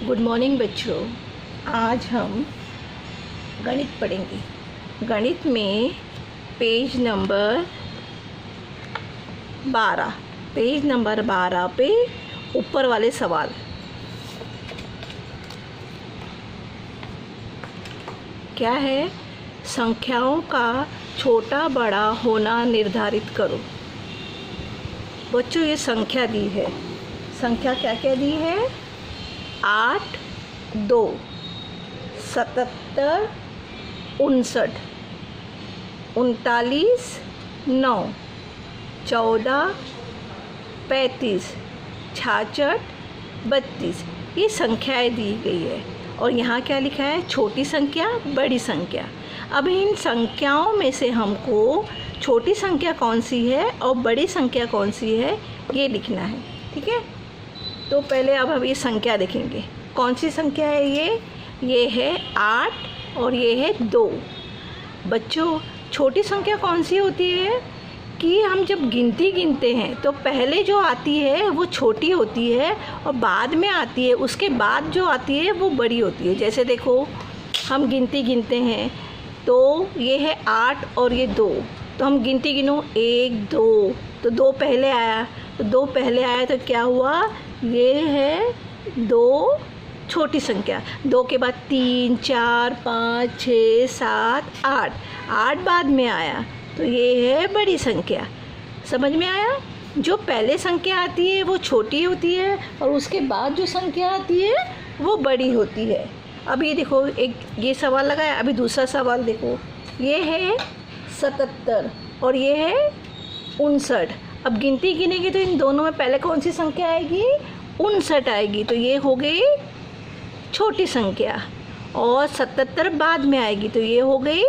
Good morning बच्चों। आज हम गणित पढ़ेंगे। गणित में पेज नंबर 12 पे ऊपर वाले सवाल। क्या है? संख्याओं का छोटा बड़ा होना निर्धारित करो। बच्चों ये संख्या दी है। संख्या क्या क्या दी है? 8, 2, 77, 59, 39, 9, 14, 35, 66, 32 ये संख्याएं दी गई है। और यहाँ क्या लिखा है? छोटी संख्या बड़ी संख्या। अब इन संख्याओं में से हमको छोटी संख्या कौन सी है और बड़ी संख्या कौन सी है ये लिखना है। ठीक है, तो पहले अब हम ये संख्या देखेंगे। कौन सी संख्या है ये है 8 और ये है 2। बच्चों छोटी संख्या कौन सी होती है कि हम जब गिनती गिनते हैं तो पहले जो आती है वो छोटी होती है और बाद में आती है, उसके बाद जो आती है वो बड़ी होती है। जैसे देखो हम गिनती गिनते हैं तो ये है 8 और ये 2, तो हम गिनती गिनो 1 2, तो 2 पहले आया, तो 2 पहले आया तो क्या हुआ? ये है 2 छोटी संख्या। 2 के बाद 3 4 5 6 7 8, 8 बाद में आया तो ये है बड़ी संख्या। समझ में आया? जो पहले संख्या आती है वो छोटी होती है और उसके बाद जो संख्या आती है वो बड़ी होती है। अब ये देखो, एक ये सवाल लगाया, अभी दूसरा सवाल देखो। ये है 77 और ये है 59। अब गिनती गिनेगी तो इन दोनों में पहले कौन सी संख्या आएगी? 59 आएगी, तो ये हो गई छोटी संख्या। और 77 बाद में आएगी तो ये हो गई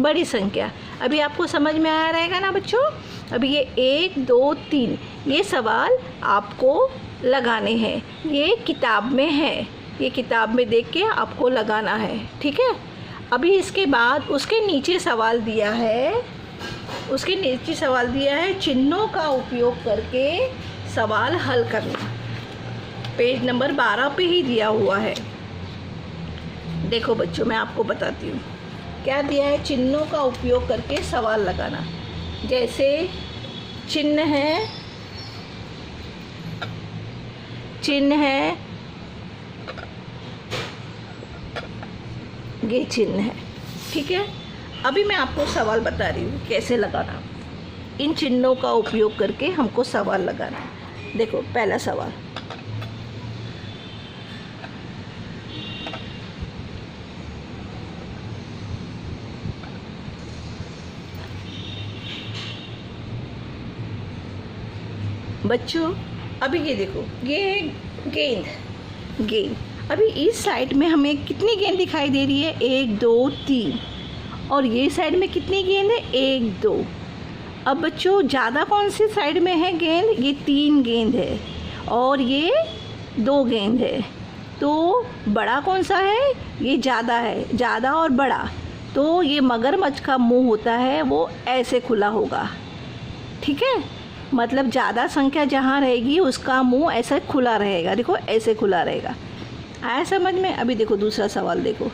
बड़ी संख्या। अभी आपको समझ में आया रहेगा ना बच्चों? अभी ये 1 2 3 ये सवाल आपको लगाने हैं। ये किताब में है, ये किताब में देख के आपको लगाना है। ठीक है, अभी इसके बाद उसके नीचे सवाल दिया है, चिन्हों का उपयोग करके सवाल हल करना। पेज नंबर 12 पे ही दिया हुआ है। देखो बच्चों मैं आपको बताती हूँ क्या दिया है। चिन्हों का उपयोग करके सवाल लगाना। जैसे चिन्ह है ये चिन्ह है। ठीक है, अभी मैं आपको सवाल बता रही हूँ कैसे लगाना। इन चिन्हों का उपयोग करके हमको सवाल लगाना। देखो पहला सवाल, बच्चों अभी ये देखो, ये है गेंद। अभी इस साइड में हमें कितनी गेंद दिखाई दे रही है? 1 2 3। और ये साइड में कितनी गेंद है? 1 2। अब बच्चों ज़्यादा कौन सी साइड में है गेंद? ये 3 गेंद है और ये 2 गेंद है। तो बड़ा कौन सा है? ये ज़्यादा है, ज़्यादा और बड़ा। तो ये मगरमच्छ का मुंह होता है वो ऐसे खुला होगा। ठीक है, मतलब ज़्यादा संख्या जहाँ रहेगी उसका मुंह ऐसा खुला रहेगा। देखो ऐसे खुला रहेगा। आया समझ में? अभी देखो दूसरा सवाल देखो।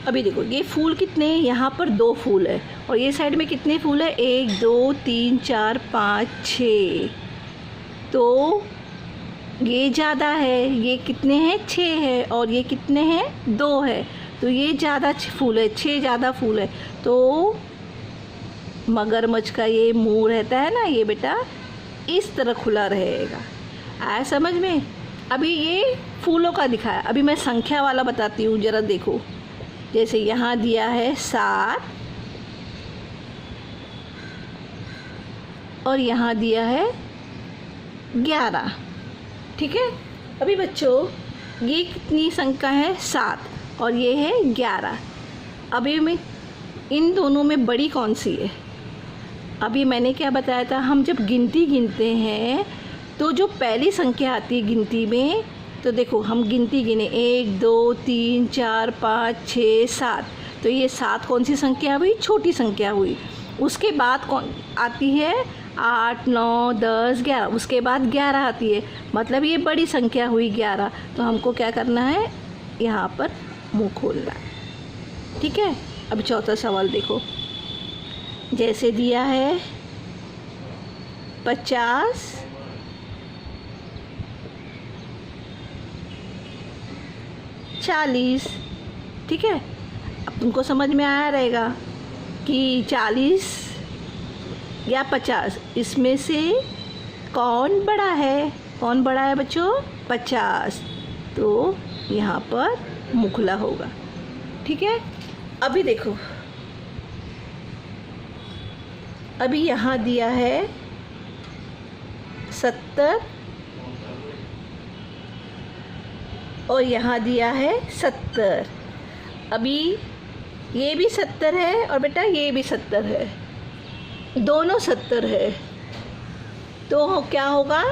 अभी देखो ये फूल कितने हैं? यहाँ पर 2 फूल है और ये साइड में कितने फूल है? 1 2 3 4 5 6। तो ये ज़्यादा है, ये कितने हैं? 6 है और ये कितने हैं? 2 है। तो ये ज़्यादा फूल है, 6 ज़्यादा फूल है। तो मगरमच्छ का ये मुंह रहता है ना, ये बेटा इस तरह खुला रहेगा। आया समझ में? अभी ये फूलों का दिखाया। अभी मैं संख्या वाला बताती हूँ, ज़रा देखो। जैसे यहाँ दिया है 7 और यहाँ दिया है 11। ठीक है, अभी बच्चों ये कितनी संख्या है? 7 और ये है 11। अभी मैं इन दोनों में बड़ी कौन सी है? अभी मैंने क्या बताया था, हम जब गिनती गिनते हैं तो जो पहली संख्या आती है गिनती में, तो देखो हम गिनती गिने 1 2 3 4 5 6 7, तो ये 7 कौन सी संख्या हुई? छोटी संख्या हुई। उसके बाद कौन आती है? 8 9 10 11, उसके बाद 11 आती है, मतलब ये बड़ी संख्या हुई 11। तो हमको क्या करना है? यहाँ पर मुंह खोलना है। ठीक है। अब चौथा सवाल देखो, जैसे दिया है 50 40। ठीक है। अब तुमको समझ में आया रहेगा कि 40 या 50 इसमें से कौन बड़ा है? कौन बड़ा है बच्चों? 50। तो यहाँ पर मुँह खुला होगा। ठीक है। अभी देखो, अभी यहाँ दिया है 70 और यहाँ दिया है 70। अभी ये भी 70 है और बेटा ये भी 70 है, दोनों 70 है। तो क्या होगा?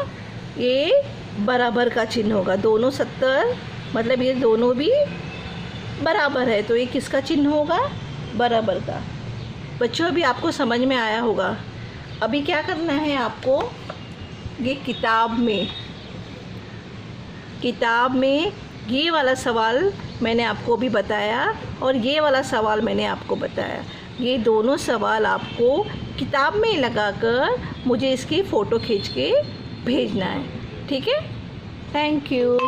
ये बराबर का चिन्ह होगा। दोनों 70 मतलब ये दोनों भी बराबर है, तो ये किसका चिन्ह होगा? बराबर का। बच्चों अभी आपको समझ में आया होगा। अभी क्या करना है आपको? ये किताब में ये वाला सवाल मैंने आपको भी बताया और ये वाला सवाल मैंने आपको बताया। ये दोनों सवाल आपको किताब में लगाकर मुझे इसकी फ़ोटो खींच के भेजना है। ठीक है। Thank you.